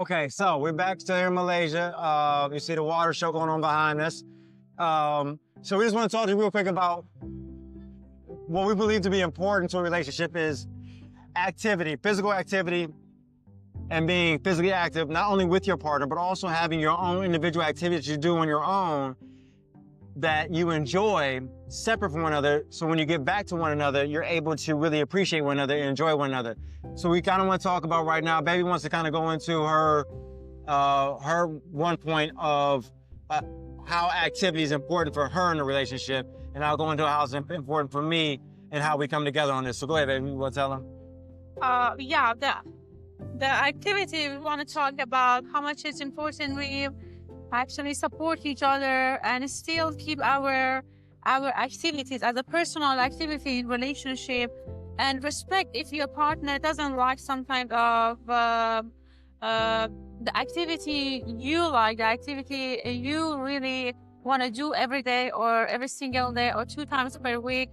Okay, so we're back to here in Malaysia. You see the water show going on behind us. So we just want to talk to you real quick about what we believe to be important to a relationship is activity, physical activity, and being physically active, not only with your partner, but also having your own individual activities you do on your own that you enjoy separate from one another. So when you get back to one another, you're able to really appreciate one another and enjoy one another. So we kind of want to talk about right now, baby wants to kind of go into her one point of how activity is important for her in a relationship, and I'll go into how it's important for me and how we come together on this. So go ahead, baby, you want to tell them? Yeah, the activity we want to talk about how much it's important we actually support each other and still keep our activities as a personal activity in relationship, and respect if your partner doesn't like some kind of the activity you like, the activity you really want to do every day or every single day or 2 times per week,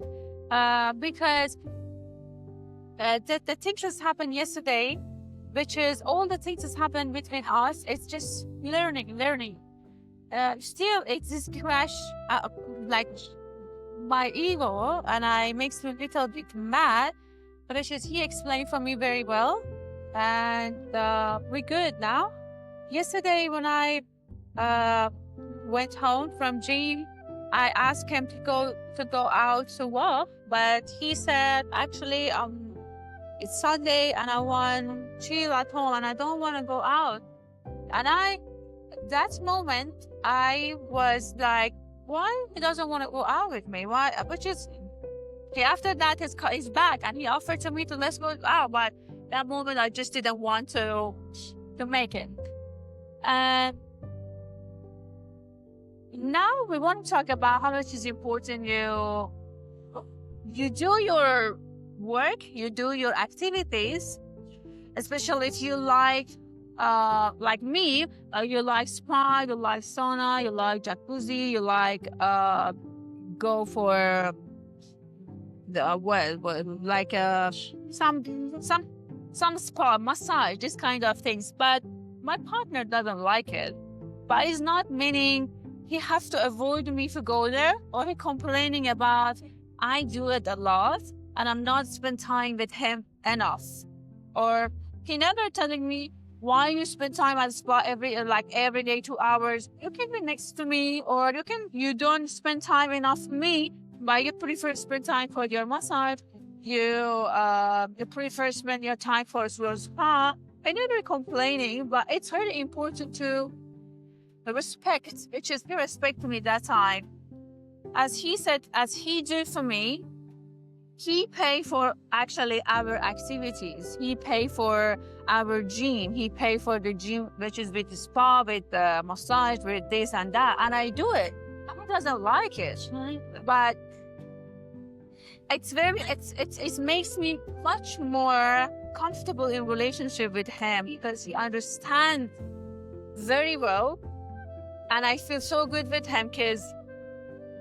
because the things that happened yesterday, which is all the things that happened between us, it's just learning. Still, it's this clash, like my ego, and I makes me a little bit mad, but it's just he explained for me very well, and we're good now. Yesterday, when I went home from gym, I asked him to go out to walk, but he said, actually, it's Sunday and I want to chill at home and I don't want to go out. And that moment, I was like, why he doesn't want to go out with me? Why? Which is, okay, after that, he's back and he offered to me to let's go out. But that moment, I just didn't want to make it. And now we want to talk about how much is important you do your work, you do your activities, especially if you like me, you like spa, you like sauna, you like jacuzzi, you like go for some spa, massage, this kind of things. But my partner doesn't like it. But it's not meaning he has to avoid me to go there, or he complaining about I do it a lot and I'm not spend time with him enough. Or he never telling me why you spend time at the spa every day 2 hours. You can be next to me, or you don't spend time enough with me, but you prefer spend time for your massage. You prefer spend your time for your spa. I never complaining, but it's really important to respect, which is he respect me that time. As he said, as he did for me, he pay for actually our activities. He pay for our gym. He pay for the gym, which is with the spa, with the massage, with this and that. And I do it. He doesn't like it, but it makes me much more comfortable in relationship with him because he understands very well, and I feel so good with him because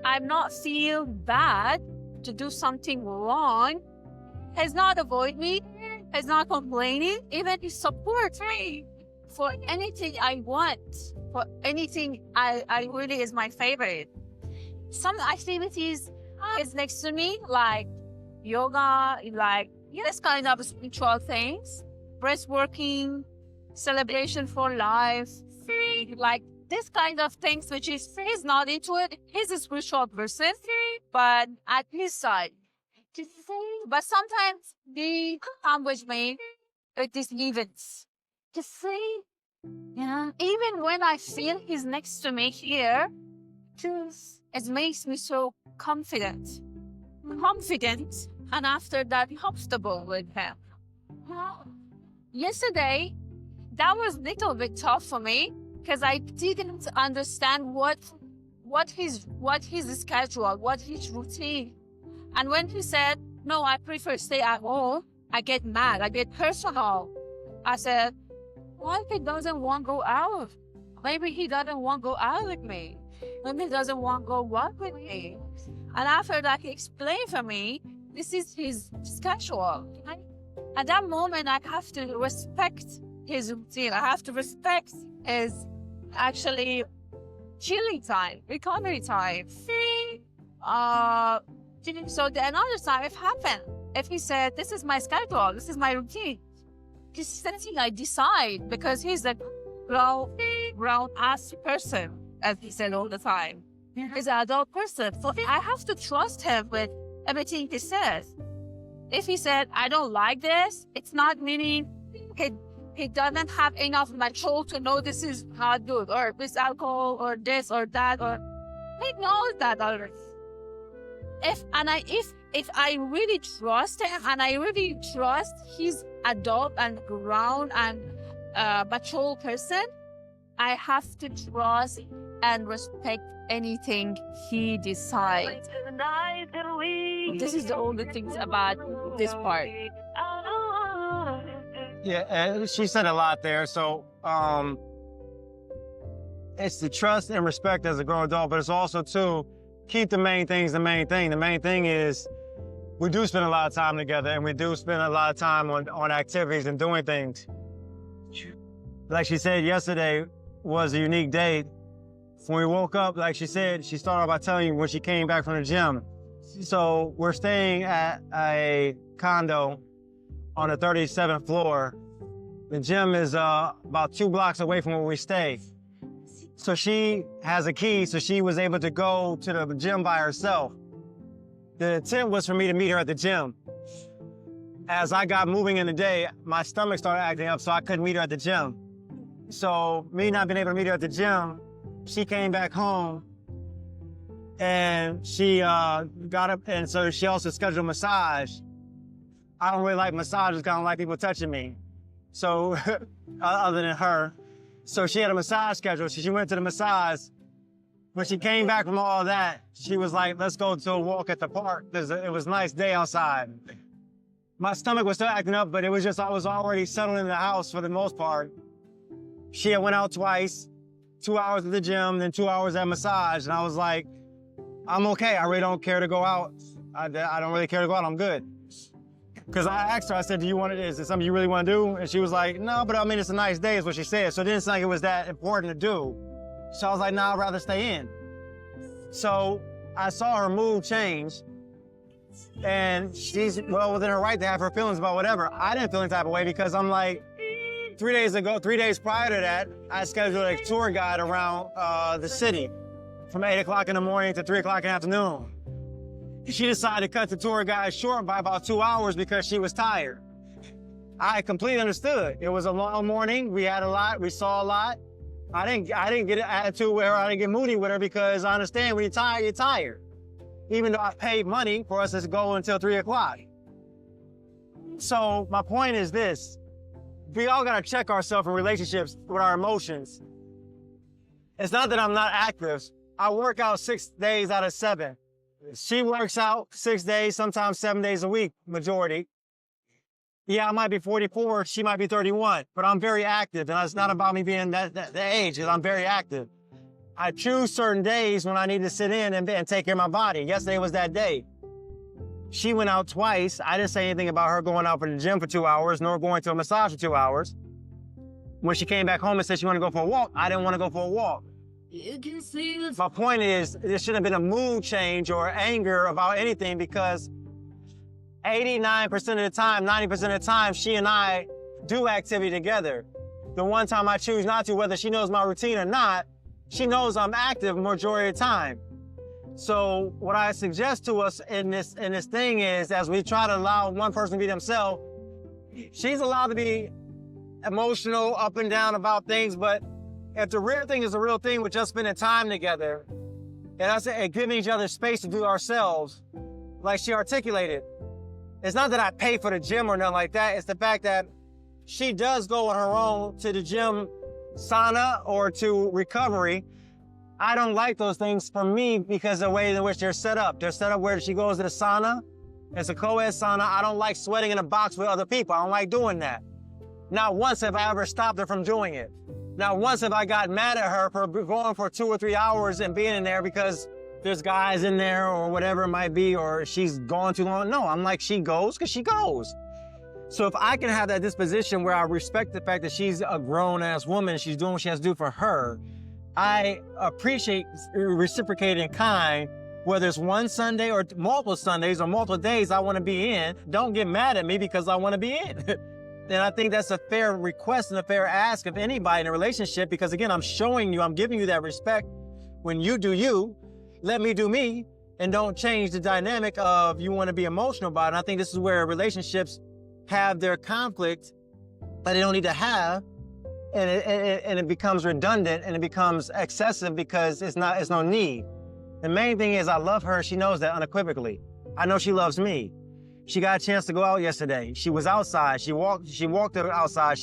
I'm not feel bad to do something wrong. He's not avoid me. He's not complaining. Even he supports me for anything I want. For anything I really is my favorite. Some activities is next to me, like yoga, like this kind of spiritual things, breathworking, celebration for life, like this kind of things, which is he's not into it. He's a spiritual person, but at his side. But sometimes they come with me at these events. Even when I feel he's next to me here, it makes me so confident, and after that, comfortable with him. Yesterday, that was a little bit tough for me because I didn't understand what his schedule, what his routine. And when he said, no, I prefer stay at home, I get mad, I get personal. I said, why if he doesn't want to go out? Maybe he doesn't want to go out with me. Maybe he doesn't want to go walk with me. And after that, he explained for me, this is his schedule. At that moment, I have to respect his routine. I have to respect his actually chilling time, recovery time. So the another time, if happened, if he said, this is my schedule, this is my routine, this is something I decide, because he's a grown-ass person, as he said all the time. He's an adult person. So I have to trust him with everything he says. If he said, I don't like this, it's not meaning he doesn't have enough control to know this is not good, or this alcohol, or this, or that, or he knows that already. If I really trust him, and I really trust he's adult and grown and mature person, I have to trust and respect anything he decides. This is the only things about this part. Yeah, and she said a lot there. So it's the trust and respect as a grown adult, but it's also too, keep the main things the main thing. The main thing is we do spend a lot of time together, and we do spend a lot of time on activities and doing things. Like she said, yesterday was a unique day. When we woke up, like she said, she started off by telling you when she came back from the gym. So we're staying at a condo on the 37th floor. The gym is about 2 blocks away from where we stay. So she has a key, so she was able to go to the gym by herself. The intent was for me to meet her at the gym. As I got moving in the day, my stomach started acting up, so I couldn't meet her at the gym. So me not being able to meet her at the gym, she came back home and she got up, and so she also scheduled a massage. I don't really like massages, because I don't like people touching me. So, other than her. So she had a massage schedule, so she went to the massage. When she came back from all that, she was like, let's go to a walk at the park. It was a nice day outside. My stomach was still acting up, but it was just, I was already settled in the house for the most part. She had went out twice, 2 hours at the gym, then 2 hours at massage. And I was like, I'm okay. I really don't care to go out. I don't really care to go out. I'm good. Because I asked her, I said, do you want it? Is it something you really want to do? And she was like, no, but I mean, it's a nice day is what she said. So it didn't seem like it was that important to do. So I was like, nah, I'd rather stay in. So I saw her mood change. And she's well within her right to have her feelings about whatever. I didn't feel any type of way, because I'm like, 3 days prior to that, I scheduled a tour guide around the city from 8 o'clock in the morning to 3 o'clock in the afternoon. She decided to cut the tour guide short by about 2 hours because she was tired. I completely understood. It was a long morning. We had a lot. We saw a lot. I didn't get an attitude with her. I didn't get moody with her, because I understand when you're tired, you're tired. Even though I paid money for us to go until 3 o'clock. So my point is this. We all gotta check ourselves in relationships with our emotions. It's not that I'm not active. I work out 6 days out of 7. She works out 6 days, sometimes 7 days a week, majority. Yeah, I might be 44, she might be 31, but I'm very active, and it's not about me being that age, I'm very active. I choose certain days when I need to sit in and take care of my body. Yesterday was that day. She went out twice. I didn't say anything about her going out for the gym for 2 hours, nor going to a massage for 2 hours. When she came back home and said she wanted to go for a walk, I didn't want to go for a walk. My point is, there shouldn't have been a mood change or anger about anything, because 89% of the time, 90% of the time, she and I do activity together. The one time I choose not to, whether she knows my routine or not, she knows I'm active majority of the time. So what I suggest to us in this thing is, as we try to allow one person to be themselves, she's allowed to be emotional, up and down about things, but if the real thing is the real thing, with just spending time together, and us giving each other space to do ourselves, like she articulated. It's not that I pay for the gym or nothing like that. It's the fact that she does go on her own to the gym, sauna, or to recovery. I don't like those things for me because of the way in which they're set up. They're set up where she goes to the sauna. It's a co-ed sauna. I don't like sweating in a box with other people. I don't like doing that. Not once have I ever stopped her from doing it. Not once have I got mad at her for going for 2 or 3 hours and being in there because there's guys in there or whatever it might be, or she's gone too long. No, I'm like, she goes because she goes. So if I can have that disposition where I respect the fact that she's a grown-ass woman, she's doing what she has to do for her, I appreciate reciprocating kind, whether it's one Sunday or multiple Sundays or multiple days I want to be in. Don't get mad at me because I want to be in. And I think that's a fair request and a fair ask of anybody in a relationship, because again, I'm showing you, I'm giving you that respect. When you do you, let me do me, and don't change the dynamic of you want to be emotional about it. And I think this is where relationships have their conflict that they don't need to have, and it becomes redundant and it becomes excessive because it's no need. The main thing is I love her. She knows that unequivocally. I know she loves me. She got a chance to go out yesterday. She was outside. She walked outside.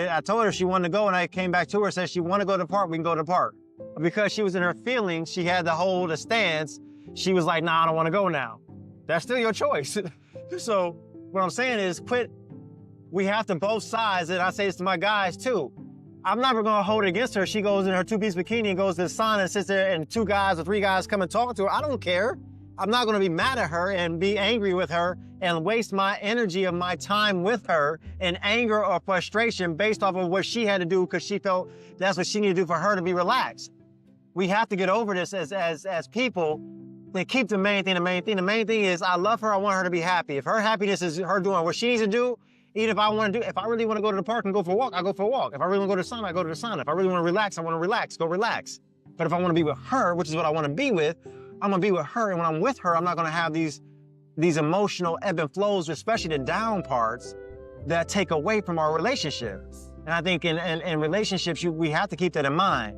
I told her she wanted to go, and I came back to her and said she wanted to go to the park. We can go to the park. Because she was in her feelings, she had to hold a stance. She was like, nah, I don't want to go now. That's still your choice. So what I'm saying is quit. We have to both sides, and I say this to my guys too. I'm never gonna hold it against her. She goes in her two-piece bikini and goes to the sauna and sits there, and 2 guys or 3 guys come and talk to her. I don't care. I'm not gonna be mad at her and be angry with her and waste my energy of my time with her in anger or frustration based off of what she had to do because she felt that's what she needed to do for her to be relaxed. We have to get over this as people and keep the main thing the main thing. The main thing is I love her, I want her to be happy. If her happiness is her doing what she needs to do, even if I really want to go to the park and go for a walk, I go for a walk. If I really want to go to the sauna, I go to the sauna. If I really want to relax, I want to relax, go relax. But if I want to be with her, which is what I want to be with, I'm going to be with her. And when I'm with her, I'm not going to have these emotional ebb and flows, especially the down parts that take away from our relationship. And I think in relationships, we have to keep that in mind.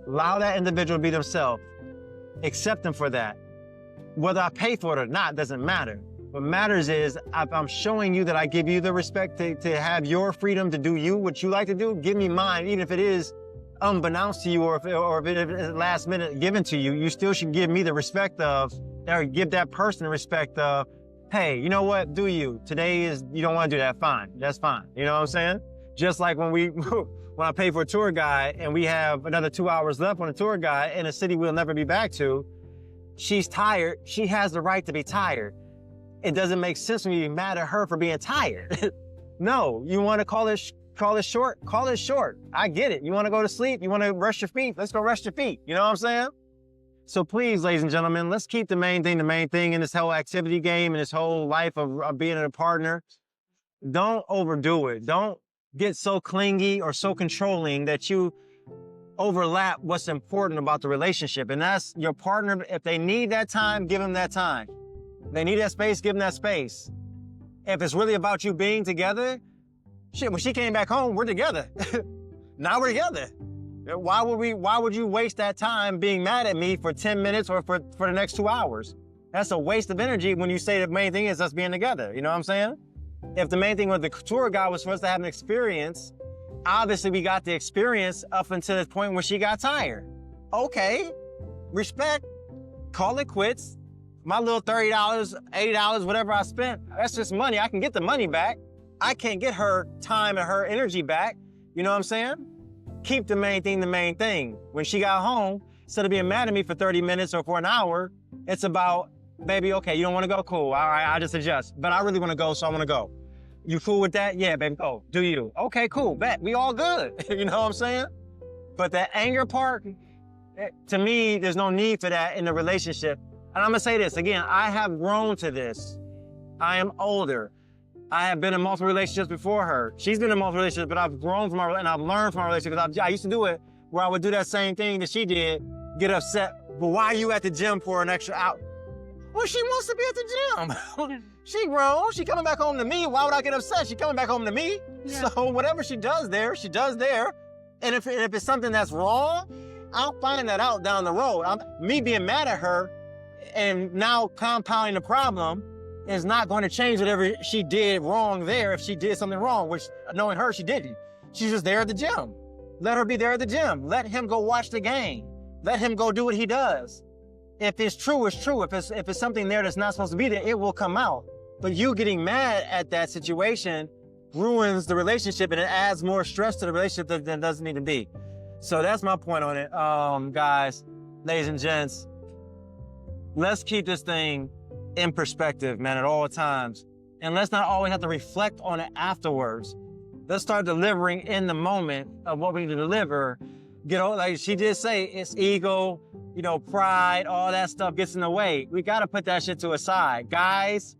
Allow that individual to be themselves. Accept them for that. Whether I pay for it or not doesn't matter. What matters is if I'm showing you that I give you the respect to have your freedom to do you, what you like to do, give me mine, even if it is unbeknownst to you or if it is last minute given to you, you still should give me the respect of, or give that person the respect of, hey, you know what, do you. Today is, you don't want to do that, fine, that's fine. You know what I'm saying? Just like when when I pay for a tour guide and we have another 2 hours left on a tour guide in a city we'll never be back to, she's tired, she has the right to be tired. It doesn't make sense when you be mad at her for being tired. No, you want to call it short? Call it short. I get it. You want to go to sleep? You want to rest your feet? Let's go rest your feet. You know what I'm saying? So please, ladies and gentlemen, let's keep the main thing in this whole activity game and this whole life of being a partner. Don't overdo it. Don't get so clingy or so controlling that you overlap what's important about the relationship. And that's your partner. If they need that time, give them that time. They need that space, give them that space. If it's really about you being together, shit, when she came back home, we're together. Now we're together. Why would you waste that time being mad at me for 10 minutes or for the next 2 hours? That's a waste of energy when you say the main thing is us being together. You know what I'm saying? If the main thing with the tour guide was for us to have an experience, obviously we got the experience up until the point when she got tired. Okay, respect, call it quits. My little $30, $80, whatever I spent, that's just money. I can get the money back. I can't get her time and her energy back. You know what I'm saying? Keep the main thing the main thing. When she got home, instead of being mad at me for 30 minutes or for an hour, it's about, baby, okay, you don't want to go? Cool. All right, I just adjust. But I really want to go, so I want to go. You cool with that? Yeah, baby, go. Do you? Okay, cool. Bet. We all good. You know what I'm saying? But that anger part, to me, there's no need for that in a relationship. And I'm going to say this again, I have grown to this. I am older. I have been in multiple relationships before her. She's been in multiple relationships, but I've grown from and I've learned from our relationship. Because I used to do it where I would do that same thing that she did, get upset. But why are you at the gym for an extra hour? Well, she wants to be at the gym. She grown. She coming back home to me. Why would I get upset? She coming back home to me. Yeah. So whatever she does there, she does there. And if it's something that's wrong, I'll find that out down the road. Me being mad at her and now compounding the problem is not going to change whatever she did wrong there if she did something wrong, which knowing her, she didn't. She's just there at the gym. Let her be there at the gym. Let him go watch the game. Let him go do what he does. If it's true, it's true. If it's something there that's not supposed to be there, it will come out. But you getting mad at that situation ruins the relationship and it adds more stress to the relationship than doesn't need to be. So that's my point on it. Guys, ladies and gents, let's keep this thing in perspective, man, at all times. And let's not always have to reflect on it afterwards. Let's start delivering in the moment of what we need to deliver. Like she did say, it's ego, pride, all that stuff gets in the way. We got to put that shit to a side. Guys,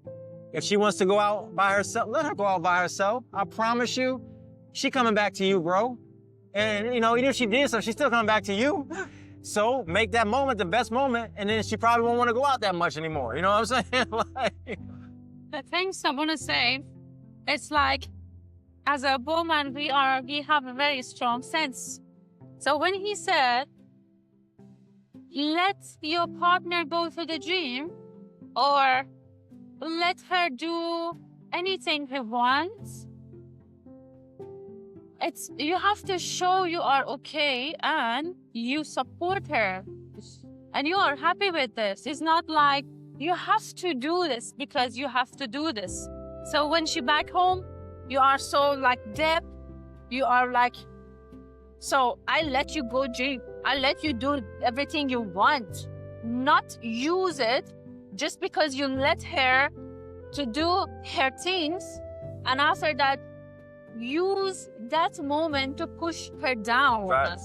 if she wants to go out by herself, let her go out by herself. I promise you, she coming back to you, bro. And, even if she did something, she's still coming back to you. So make that moment the best moment, and then she probably won't want to go out that much anymore. You know what I'm saying? The things I want to say, it's like, as a woman, we have a very strong sense. So when he said, let your partner go to the gym, or let her do anything he wants, you have to show you are okay and you support her and you are happy with this. It's not like you have to do this because you have to do this. So when she back home, you are so like deep. You are like, so I let you go gym. I let you do everything you want. Not use it just because you let her to do her things, and after that, use that moment to push her down. Right.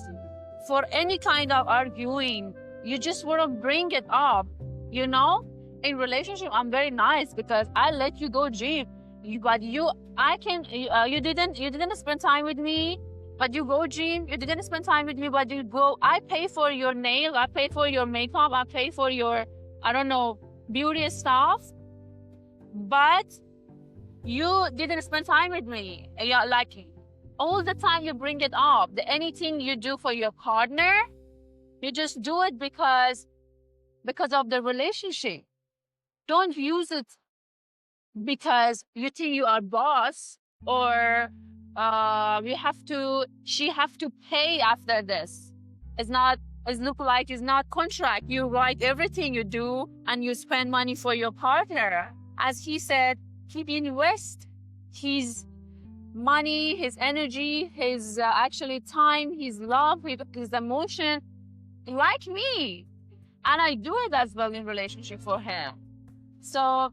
For any kind of arguing. You just want to bring it up, In relationship, I'm very nice because I let you go gym. You didn't spend time with me, but you go gym. You didn't spend time with me, but you go. I pay for your nail. I pay for your makeup. I pay for your, beauty stuff. But you didn't spend time with me. You're like, all the time you bring it up. Anything you do for your partner, you just do it because of the relationship. Don't use it because you think you are boss, or she have to pay after this. It's not contract. You write everything you do and you spend money for your partner. As he said, he invest his money, his energy, his actually time, his love, his emotion, like me. And I do it as well in relationship for him. So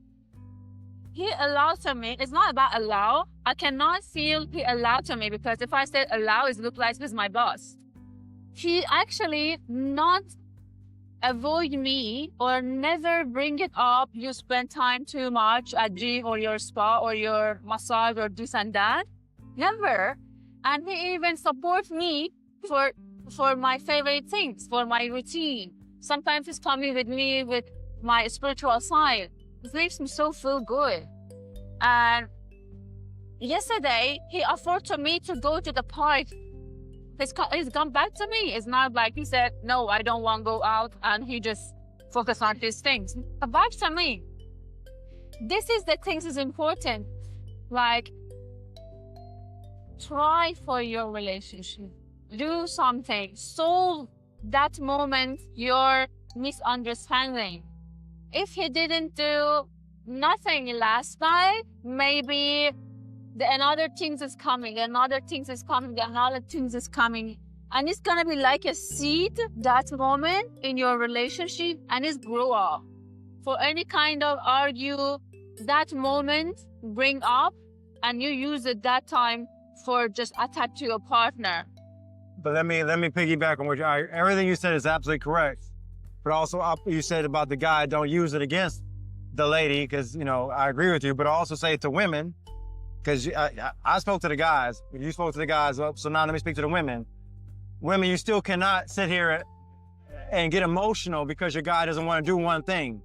he allowed to me. It's not about allow. I cannot feel he allowed to me, because if I said allow, it looks like he's my boss. He actually not avoid me or never bring it up. You spend time too much at gym or your spa or your massage or this and that. Never. And he even supports me for my favorite things, for my routine. Sometimes he's coming with me with my spiritual side. It makes me so feel good. And yesterday, he offered to me to go to the park. He's come back to me. It's not like he said, no, I don't want to go out, and he just focus on his things. Come back to me. This is the things is important. Like, try for your relationship. Do something. Solve that moment, your misunderstanding. If he didn't do nothing last night, maybe another things is coming, another things is coming. And it's gonna be like a seed, that moment in your relationship, and it's grow up. For any kind of argue, that moment bring up, and you use it that time for just attack to your partner. But let me piggyback on what everything you said is absolutely correct. But also you said about the guy, don't use it against the lady, because, I agree with you, but I also say it to women, because I spoke to the guys, you spoke to the guys, so now let me speak to the women. Women, you still cannot sit here and get emotional because your guy doesn't want to do one thing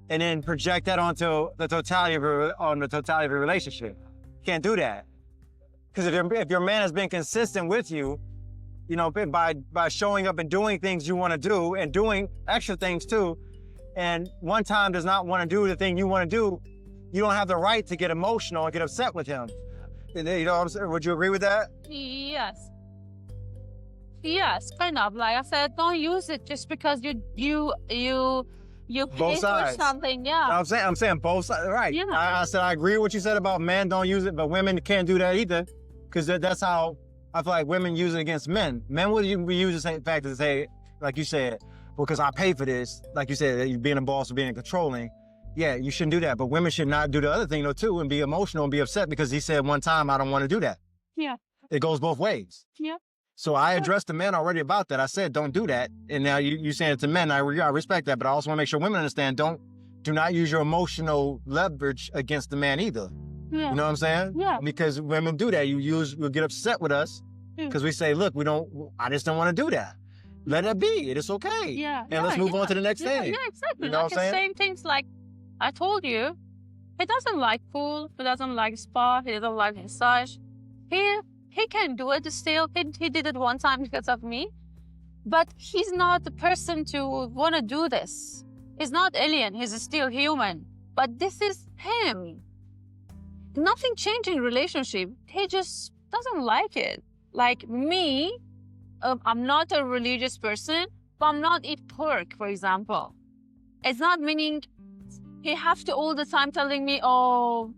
and then project that onto the totality of your relationship. You can't do that. Because if your man has been consistent with you, by showing up and doing things you want to do and doing extra things too, and one time does not want to do the thing you want to do, you don't have the right to get emotional and get upset with him. What I'm saying? Would you agree with that? Yes. Yes, kind of. Like I said, don't use it just because you pay for something. Yeah. I'm saying both sides. Right. Yeah. I said I agree with what you said about men don't use it, but women can't do that either, because that's how I feel like women use it against men. Men would use the same fact to say, like you said, because I pay for this, like you said, you being a boss or being controlling. yeah, you shouldn't do that. But women should not do the other thing though too and be emotional and be upset because he said one time, I don't want to do that. Yeah. It goes both ways. Yeah. So I addressed the men already about that. I said, don't do that. And now you saying it to men. I respect that, but I also want to make sure women understand, do not use your emotional leverage against the man either. Yeah. You know what I'm saying? Yeah. Because women do that. You'll get upset with us because we say, look, I just don't want to do that. Let it be. It's okay. Yeah. And let's move on to the next thing. Yeah, exactly. You know like what I'm saying? Same things like I told you, he doesn't like pool, he doesn't like spa, he doesn't like massage. He can do it still. He did it one time because of me. But he's not the person to want to do this. He's not alien, he's still human. But this is him. Nothing changed in relationship. He just doesn't like it. Like me, I'm not a religious person, but I'm not eat pork, for example. It's not meaning he have to all the time telling me, oh,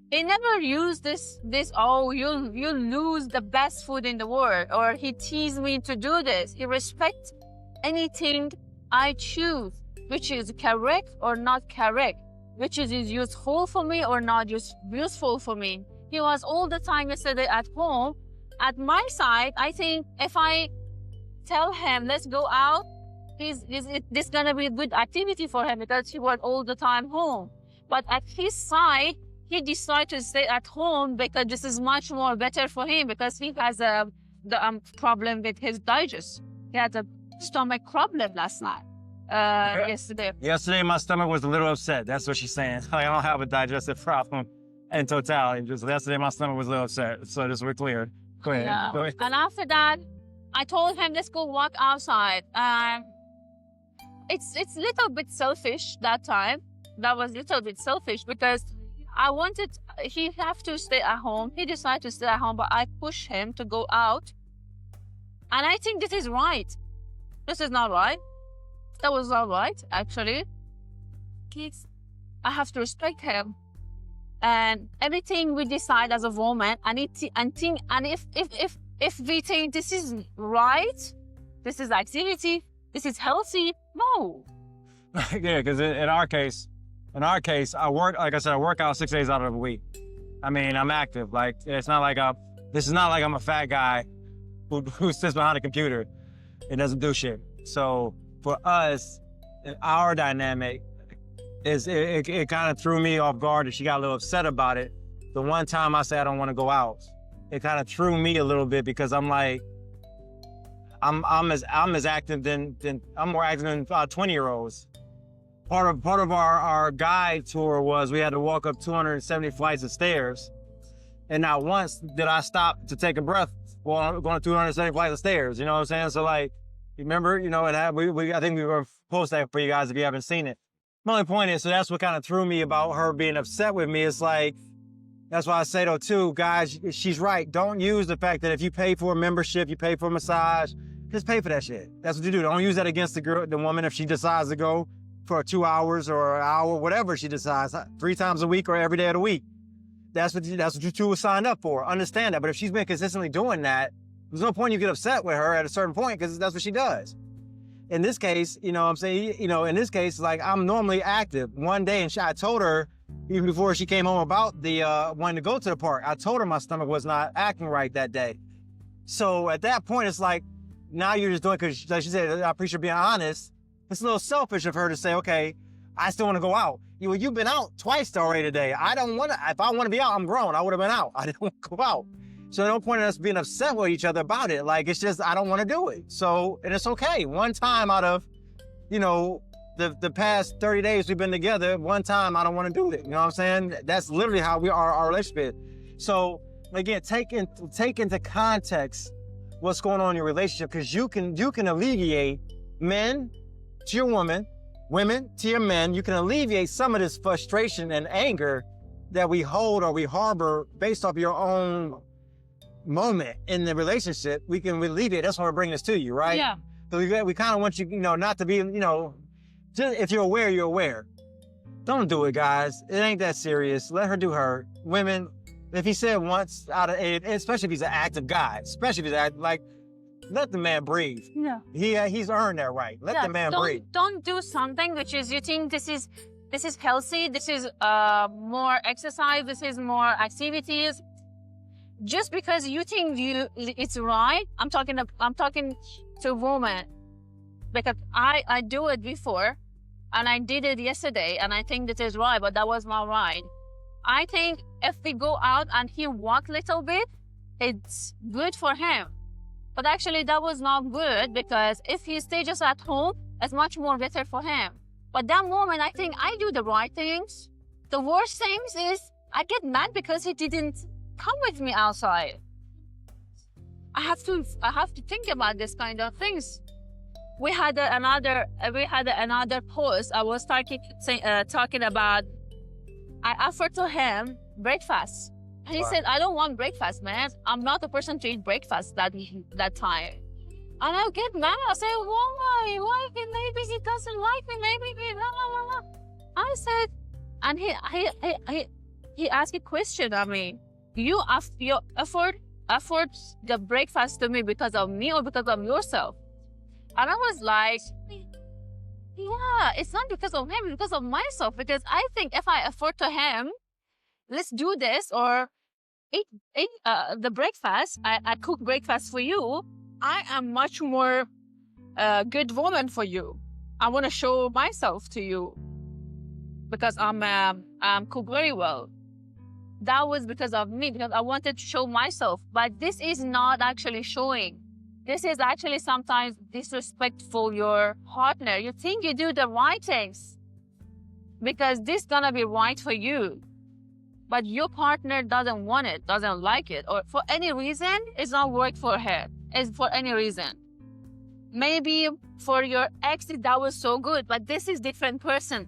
he never used this, oh, you'll lose the best food in the world. Or he teased me to do this. He respects anything I choose, which is correct or not correct, which is useful for me or not useful for me. He was all the time yesterday at home. At my side, I think if I tell him, let's go out, this gonna be a good activity for him because he was all the time home. But at his side, he decided to stay at home because this is much more better for him because he has the problem with his digest. He had a stomach problem last night, yesterday. Yesterday, my stomach was a little upset. That's what she's saying. I don't have a digestive problem in totality. Just yesterday, my stomach was a little upset. So just we're clear. Go ahead. Yeah. Go ahead. And after that, I told him, let's go walk outside. It's a little bit selfish that time. That was a little bit selfish because he have to stay at home. He decided to stay at home, but I pushed him to go out. And I think this is right. This is not right. That was not right, actually. I have to respect him. And everything we decide as a woman, and if we think this is right, this is activity, this is healthy, no. Yeah, because in our case, I work out 6 days out of the week. I mean, I'm active. Like, it's not like this is not like I'm a fat guy who sits behind a computer and doesn't do shit. So for us, our dynamic it kind of threw me off guard that she got a little upset about it. The one time I said I don't want to go out, it kind of threw me a little bit because I'm like, I'm as active I'm more active than 20-year-olds. Part of our guide tour was we had to walk up 270 flights of stairs, and not once did I stop to take a breath while going 270 flights of stairs. You know what I'm saying? So like, remember, and I think we were post that for you guys if you haven't seen it. My only point is, so that's what kind of threw me about her being upset with me. It's like, that's why I say though too, guys, she's right. Don't use the fact that if you pay for a membership, you pay for a massage, just pay for that shit. That's what you do. Don't use that against the woman if she decides to go for 2 hours or an hour, whatever she decides, 3 times a week or every day of the week. That's what you two were signed up for. Understand that. But if she's been consistently doing that, there's no point you get upset with her at a certain point because that's what she does. In this case, in this case, like I'm normally active. One day, and I told her, even before she came home about the wanting to go to the park, I told her my stomach was not acting right that day. So at that point, it's like, now you're just doing it because, like she said, I appreciate being honest. It's a little selfish of her to say, okay, I still want to go out. You've been out twice already today. I don't want to, if I want to be out, I'm grown. I would have been out. I didn't want to go out. So no point in us being upset with each other about it. Like, it's just, I don't want to do it. So, and it's okay. One time out of, the past 30 days we've been together, one time I don't want to do it. You know what I'm saying? That's literally how our relationship is. So again, take into context what's going on in your relationship, because you can alleviate, men to your women to your men, you can alleviate some of this frustration and anger that we hold or we harbor based off your own moment in the relationship. We can alleviate. That's why we're bringing this to you, right? Yeah. So we kind of want you, not to be, just, if you're aware, you're aware. Don't do it, guys. It ain't that serious. Let her do her. Women, if he said once out of 8, especially if he's an active guy, let the man breathe. Yeah. He's earned that right. Let the man breathe. Don't do something which is, you think this is this is healthy, this is more exercise, this is more activities. Just because you think it's right, I'm talking to women, because I do it before, and I did it yesterday, and I think this is right, but that was not right. I think if we go out and he walk a little bit, it's good for him. But actually that was not good, because if he stay just at home, it's much more better for him. But that moment, I think I do the right things. The worst things is I get mad because he didn't come with me outside. I have to think about this kind of things. We had another post. I was talking about, I offered to him breakfast. And he said, I don't want breakfast, man. I'm not the person to eat breakfast that time. And I get mad. I say, why? Why? Maybe he doesn't like me. Maybe blah, blah, blah. I said, and he asked a question of me. You afford the breakfast to me because of me or because of yourself? And I was like, yeah, it's not because of him, it's because of myself. Because I think if I afford to him, let's do this, or eat the breakfast, I cook breakfast for you, I am much more good woman for you. I want to show myself to you because I'm cook very well. That was because of me, because I wanted to show myself. But this is not actually showing. This is actually sometimes disrespectful your partner. You think you do the right things because this gonna be right for you. But your partner doesn't want it, doesn't like it, or for any reason, it's not work for her. It's for any reason. Maybe for your ex, that was so good, but this is different person.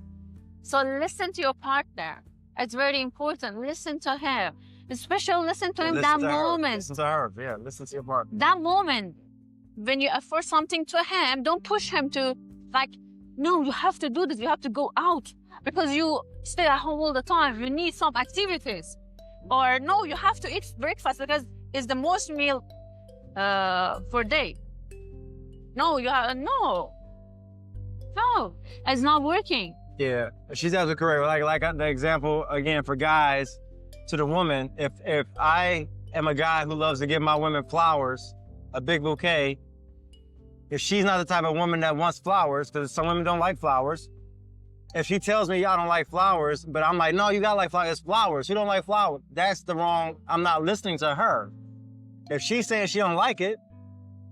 So listen to your partner. It's very important. Listen to him. Especially listen to him that moment. Listen to her. Yeah, listen to your partner. That moment, when you offer something to him, don't push him to like, no, you have to do this. You have to go out because you stay at home all the time. You need some activities. Or no, you have to eat breakfast because it's the most meal per day. No, no, it's not working. Yeah, she's absolutely correct. Like the example again for guys, to the woman, if I am a guy who loves to give my women flowers, a big bouquet, if she's not the type of woman that wants flowers, because some women don't like flowers, if she tells me y'all don't like flowers, but I'm like, no, you gotta like flowers, it's flowers, you don't like flowers, that's the wrong, I'm not listening to her. If she's saying she don't like it,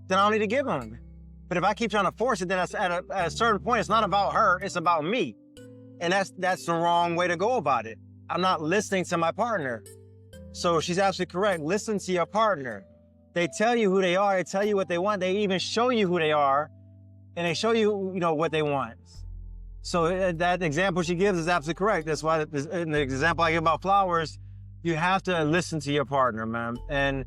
then I don't need to give them. But if I keep trying to force it, then at a certain point, it's not about her, it's about me. And that's the wrong way to go about it. I'm not listening to my partner. So she's absolutely correct. Listen to your partner. They tell you who they are. They tell you what they want. They even show you who they are, and they show you, what they want. So that example she gives is absolutely correct. That's why in the example I give about flowers, you have to listen to your partner, man, and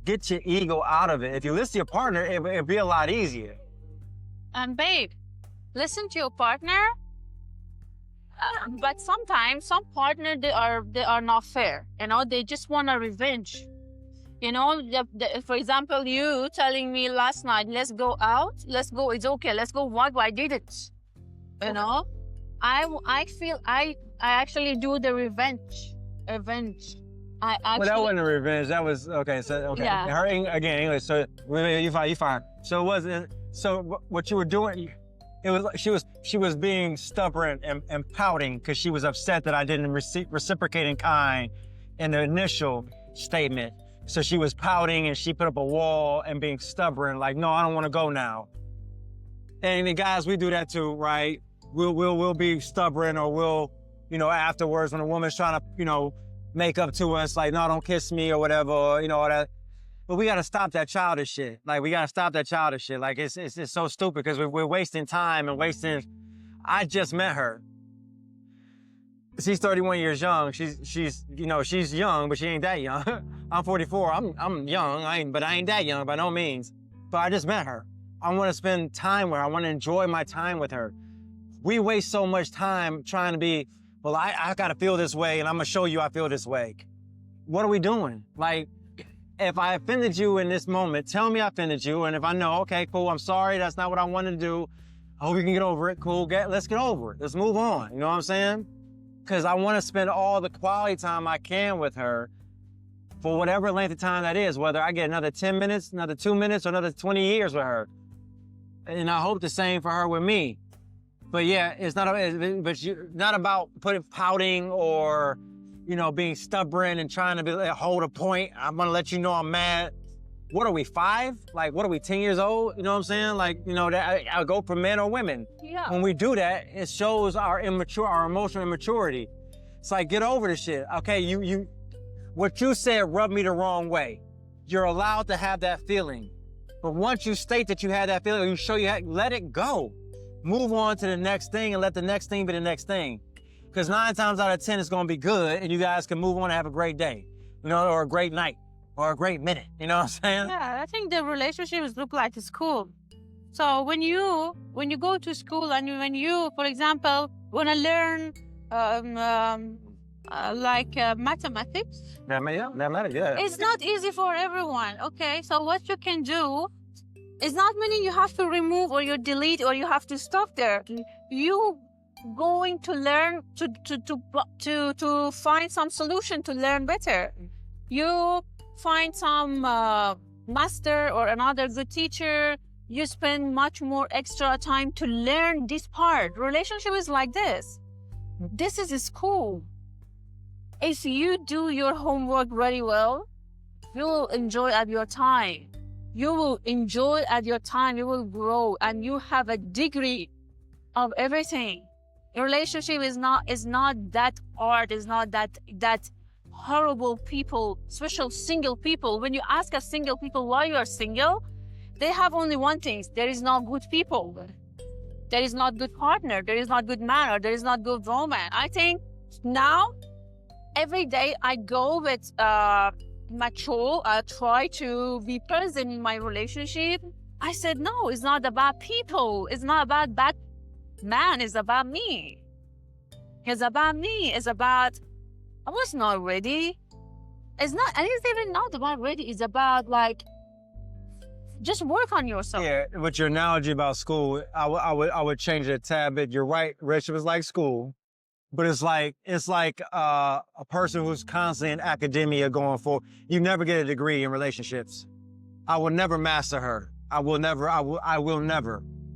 get your ego out of it. If you listen to your partner, it'll be a lot easier. And babe, listen to your partner. But sometimes some partners, they are not fair. They just want a revenge. For example, you telling me last night, let's go out, let's go, it's okay, let's go walk, but I did it. I feel I actually do the revenge. I actually. Well, that wasn't a revenge. That was okay. So okay, Yeah. Her again English. So you fine. So it wasn't. So what you were doing? It was she was being stubborn and pouting because she was upset that I didn't reciprocate in kind in the initial statement. So she was pouting and she put up a wall and being stubborn, like, no, I don't want to go now. And the guys, we do that too, right? We'll be stubborn, or we'll, afterwards when a woman's trying to, make up to us, like, no, don't kiss me or whatever, all that. But we gotta stop that childish shit. Like, we gotta stop that childish shit. Like, it's so stupid because we're wasting time and wasting. I just met her. She's 31 years young. She's young, but she ain't that young. I'm 44. I'm young. But I ain't that young by no means. But I just met her. I want to spend time with her. I want to enjoy my time with her. We waste so much time trying to be, well, I gotta feel this way, and I'm gonna show you I feel this way. What are we doing? Like, if I offended you in this moment, tell me I offended you, and if I know, okay, cool, I'm sorry, that's not what I wanted to do. I hope you can get over it. Cool, let's get over it. Let's move on. You know what I'm saying? Because I want to spend all the quality time I can with her for whatever length of time that is, whether I get another 10 minutes, another 2 minutes, or another 20 years with her. And I hope the same for her with me. But yeah, it's not about pouting or, you know, being stubborn and trying to hold a point. I'm gonna let you know I'm mad. What are we, 5? Like, what are we, 10 years old? You know what I'm saying? Like, you know, I go for men or women. Yeah. When we do that, it shows our emotional immaturity. It's like, get over the shit. Okay, what you said rubbed me the wrong way. You're allowed to have that feeling. But once you state that you had that feeling, let it go. Move on to the next thing and let the next thing be the next thing. Because 9 times out of 10, it's gonna be good and you guys can move on and have a great day, you know, or a great night. Or a great minute, you know what I'm saying? Yeah, I think the relationships look like school. So when you go to school and when you, for example, want to learn mathematics, yeah. it's not easy for everyone. Okay, so what you can do is not meaning you have to remove or you delete or you have to stop there. You going to learn to find some solution to learn better. You find some master or another good teacher. You spend much more extra time to learn this part. Relationship is like this. This is a school. If you do your homework very well, you will enjoy at your time. You will enjoy at your time. You will grow and you have a degree of everything. Your relationship is not that art, is not that horrible people, especially single people. When you ask a single people why you are single, they have only one thing: there is not good people, there is not good partner, there is not good man, or there is not good romance. I think now every day I go with mature. I try to be present in my relationship. I said no, it's not about people, it's not about that man, it's about me. It's about me. It's about I was not ready. It's even not about ready. It's about like, just work on yourself. Yeah, with your analogy about school, I would change it a tad bit. You're right, relationship is like school, but it's like a person who's constantly in academia going for. You never get a degree in relationships. I will never master her. I will never.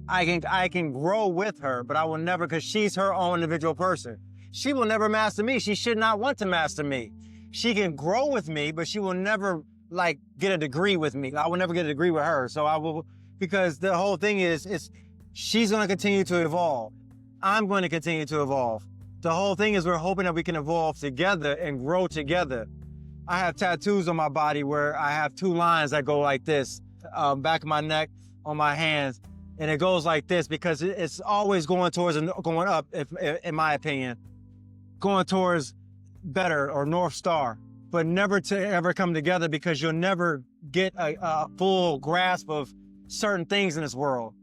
I can grow with her, but I will never, because she's her own individual person. She will never master me. She should not want to master me. She can grow with me, but she will never like get a degree with me. I will never get a degree with her. So I will, because the whole thing is she's going to continue to evolve. I'm going to continue to evolve. The whole thing is we're hoping that we can evolve together and grow together. I have tattoos on my body where I have 2 lines that go like this, back of my neck, on my hands. And it goes like this because it's always going up, in my opinion. Going towards better or North Star, but never to ever come together, because you'll never get a full grasp of certain things in this world.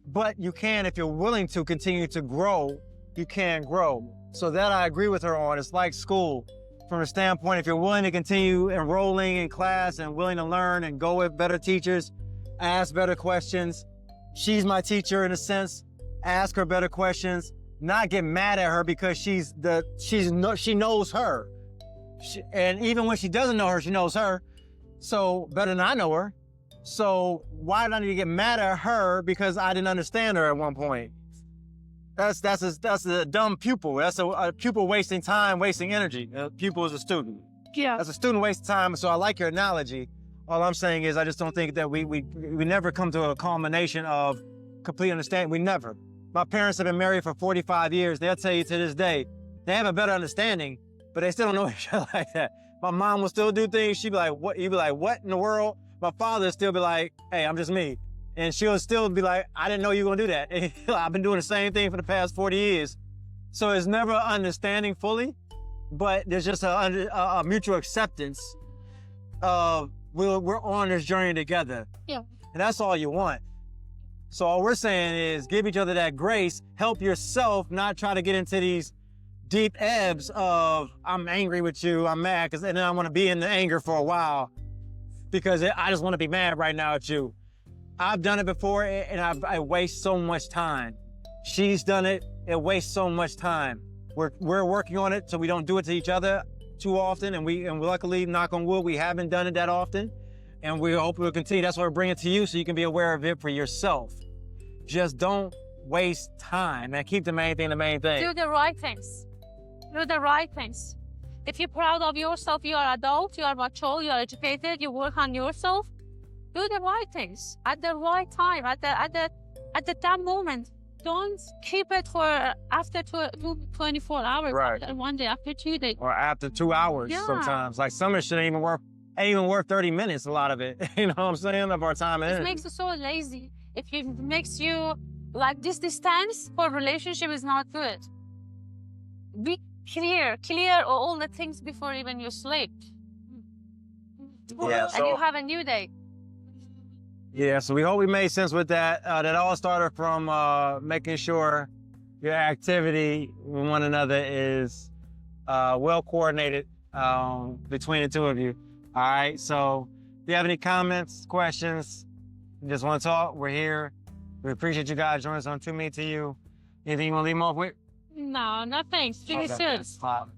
But you can, if you're willing to continue to grow, you can grow. So that I agree with her on. It's like school from the standpoint, if you're willing to continue enrolling in class and willing to learn and go with better teachers, ask better questions. She's my teacher in a sense. Ask her better questions. Not get mad at her because she knows her. And even when she doesn't know her, she knows her. So better than I know her. So why did I need to get mad at her because I didn't understand her at one point? That's a dumb pupil. That's a pupil wasting time, wasting energy. A pupil is a student. Yeah. That's a student wasting time. So I like your analogy. All I'm saying is I just don't think that we never come to a culmination of complete understanding. We never. My parents have been married for 45 years. They'll tell you to this day, they have a better understanding, but they still don't know each other like that. My mom will still do things. She'd be like, what? You'd be like, what in the world? My father would still be like, hey, I'm just me. And she'll still be like, I didn't know you were gonna do that. And I've been doing the same thing for the past 40 years. So it's never understanding fully, but there's just a mutual acceptance of we're on this journey together. Yeah. And that's all you want. So all we're saying is give each other that grace, help yourself not try to get into these deep ebbs of I'm angry with you, I'm mad, and then I want to be in the anger for a while because I just want to be mad right now at you. I've done it before and I waste so much time she's done it. It wastes so much time. We're working on it so we don't do it to each other too often, and luckily, knock on wood, we haven't done it that often, and we hope we'll continue. That's why we're bringing it to you so you can be aware of it for yourself. Just don't waste time and keep the main thing the main thing. Do the right things. Do the right things. If you're proud of yourself, you are adult, you are mature, you are educated, you work on yourself. Do the right things at the right time, at that moment. Don't keep it for after 24 hours, Right. after 1 day, after 2 days. Or after 2 hours Yeah. sometimes. Like some of it ain't even worth 30 minutes, a lot of it. You know what I'm saying? Of our time and It energy. makes you so lazy. If it makes you like this distance for relationship is not good. Be clear all the things before even you sleep. Yeah, And you so- have a new day. Yeah, so we hope we made sense with that. That all started from making sure your activity with one another is well coordinated between the two of you. All right, so if you have any comments, questions, you just want to talk, we're here. We appreciate you guys joining us on To Me To You. Anything you want to leave them off with? No, thanks. See you soon. Wow.